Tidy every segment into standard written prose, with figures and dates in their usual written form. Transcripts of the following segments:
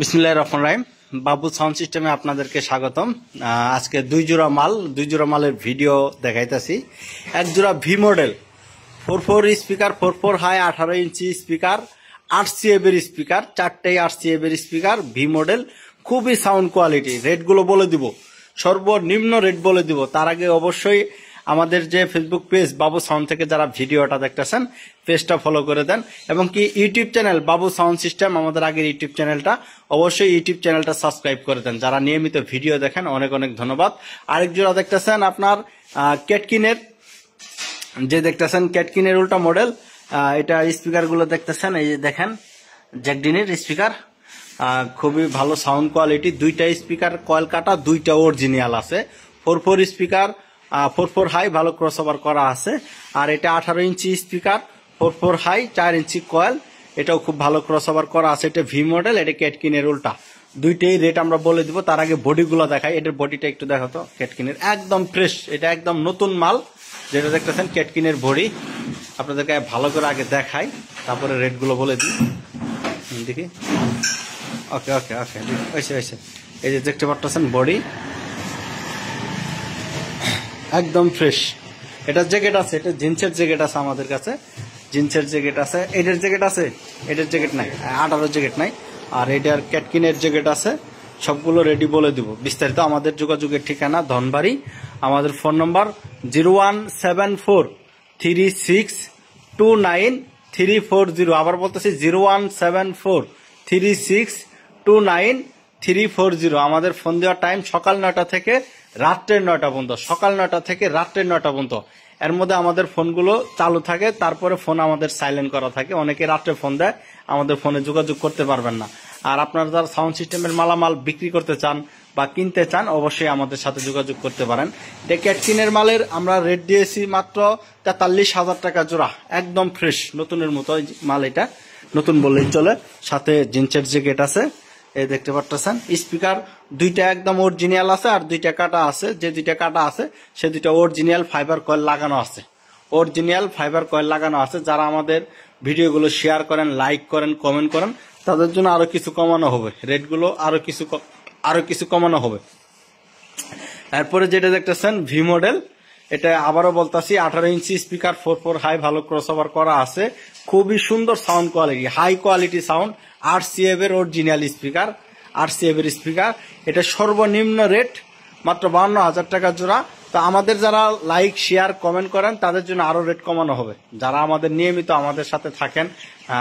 বিসমিল্লাহির রহমানির রহিম। বাবু সাউন্ড সিস্টেমে আপনাদেরকে স্বাগতম। আজকে দুই জোড়া মালের ভিডিও দেখাইতেছি। এক জোড়া V model 4 speaker, 4 high, 18 inch speaker, 8 CF এর স্পিকার, চারটেই 8 CF এর স্পিকার, ভি মডেল, খুবই সাউন্ড কোয়ালিটি। রেটগুলো বলে দিব, সর্বনিম্ন রেট বলে দিব। তার আগে অবশ্যই আমাদের যে ফেসবুক পেজ বাবু সাউন্ড থেকে যারা ভিডিওটা দেখতেছেন পেজটা ফলো করে দেন, এবং কি ইউটিউব চ্যানেল বাবু সাউন্ড সিস্টেম আমাদের আগের ইউটিউব চ্যানেলটা, অবশ্যই ইউটিউব চ্যানেলটা সাবস্ক্রাইব করে দেন। যারা নিয়মিত ভিডিও দেখেন অনেক অনেক ধন্যবাদ। আরেক জোড়া দেখতেছেন আপনার ক্যাটকিনের, যে দেখতেছেন ক্যাটকিনের উল্টা মডেল। এটা স্পিকার গুলো দেখতেছেন, এই যে দেখেন জ্যাকডিনের স্পিকার, খুবই ভালো সাউন্ড কোয়ালিটি। দুইটা স্পিকার কয়েল কাটা, দুইটা অরিজিনাল আছে। 4 স্পিকার, 4 হাই, ভালো ক্রসওভার করা আছে। আর এটা 18 ইঞ্চি স্পিকার, 4 হাই, 4 ইঞ্চি কয়েল, এটাও খুব ভালো ক্রসওভার করা আছে। এটা ভি মডেল, এটা ক্যাটকিনের উল্টা। দুইটাই রেট আমরা বলে দিব। তার আগে বডিগুলো দেখাই। এটার বডিটা একটু দেখো তো, ক্যাটকিনের একদম ফ্রেশ, এটা একদম নতুন মাল। যেটা দেখতেছেন ক্যাটকিনের বডি, আপনাদেরকে ভালো করে আগে দেখাই, তারপরে রেটগুলো বলে দিই। দেখি, ওকে ওকে ওকে, হয়েছে। এই যে দেখতে পাচ্ছেন বডি একদম ফ্রেশ। এটার জ্যাকেট আছে, এটা জিন্সের জ্যাকেট আছে আমাদের কাছে, জিন্সের জ্যাকেট আছে। এটার জ্যাকেট আছে, এটার জ্যাকেট নাই, 18 জ্যাকেট নাই। আর এটার ক্যাটকিনের জ্যাকেট আছে। সবগুলো রেডি বলে দিব। বিস্তারিত আমাদের যোগাযোগের ঠিকানা ধনবাড়ি। আমাদের ফোন নম্বর 01743629340। আবার বলতেছি 01743629340। আমাদের ফোন দেওয়ার টাইম সকাল 9টা থেকে রাত্রের 9টা পর্যন্ত, সকাল 9টা থেকে রাত্রের 9টা পর্যন্ত। এর মধ্যে আমাদের ফোনগুলো চালু থাকে, তারপরে ফোন আমাদের সাইলেন্ট করা থাকে। অনেকে রাত্রে ফোন দেয়, আমাদের ফোনে যোগাযোগ করতে পারবেন না। আর আপনারা যারা সাউন্ড সিস্টেমের মালামাল বিক্রি করতে চান বা কিনতে চান, অবশ্যই আমাদের সাথে যোগাযোগ করতে পারেন। এটা ক্যাটকিনের মালের আমরা রেট দিয়েছি মাত্র 43,000 টাকা জোড়া, একদম ফ্রেশ নতুনের মতো মাল। এটা নতুন বললেই চলে। সাথে জিন্সের জ্যাকেট আছে, এই দেখতে পাচ্ছেন। স্পিকার দুইটা একদম অরিজিনাল আছে, আর দুইটা কাটা আছে। যে দুইটা কাটা আছে সে দুইটা অরিজিনাল ফাইবার কয়েল লাগানো আছে, অরিজিনাল ফাইবার কয়েল লাগানো আছে। যারা আমাদের ভিডিওগুলো শেয়ার করেন, লাইক করেন, কমেন্ট করেন, তাদের জন্য আরো কিছু কমানো হবে, রেটগুলো আরো কিছু কমানো হবে। এরপরে যেটা দেখতেছেন ভি মডেল, এটা আবারও বলতাছি 18 ইঞ্চি স্পিকার, 4 হাই, ভালো ক্রসওভার করা আছে। খুবই সুন্দর sound quality, high quality sound. 8 CF এর অরিজিনাল স্পিকার, 8 CF এর স্পিকার। এটা সর্বনিম্ন রেট মাত্র 52,000 টাকা জোড়া। তো আমাদের যারা লাইক, শেয়ার, কমেন্ট করেন তাদের জন্য আরো রেট কমানো হবে। যারা আমাদের নিয়মিত আমাদের সাথে থাকেন,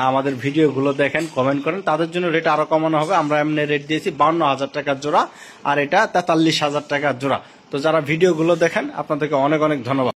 আমাদের ভিডিওগুলো দেখেন, কমেন্ট করেন, তাদের জন্য রেট আরো কমানো হবে। আমরা এমনি রেট দিয়েছি 52,000 টাকা জোড়া, আর এটা 43,000 টাকা জোড়া। তো যারা ভিডিওগুলো দেখেন আপনাদেরকে অনেক অনেক ধন্যবাদ।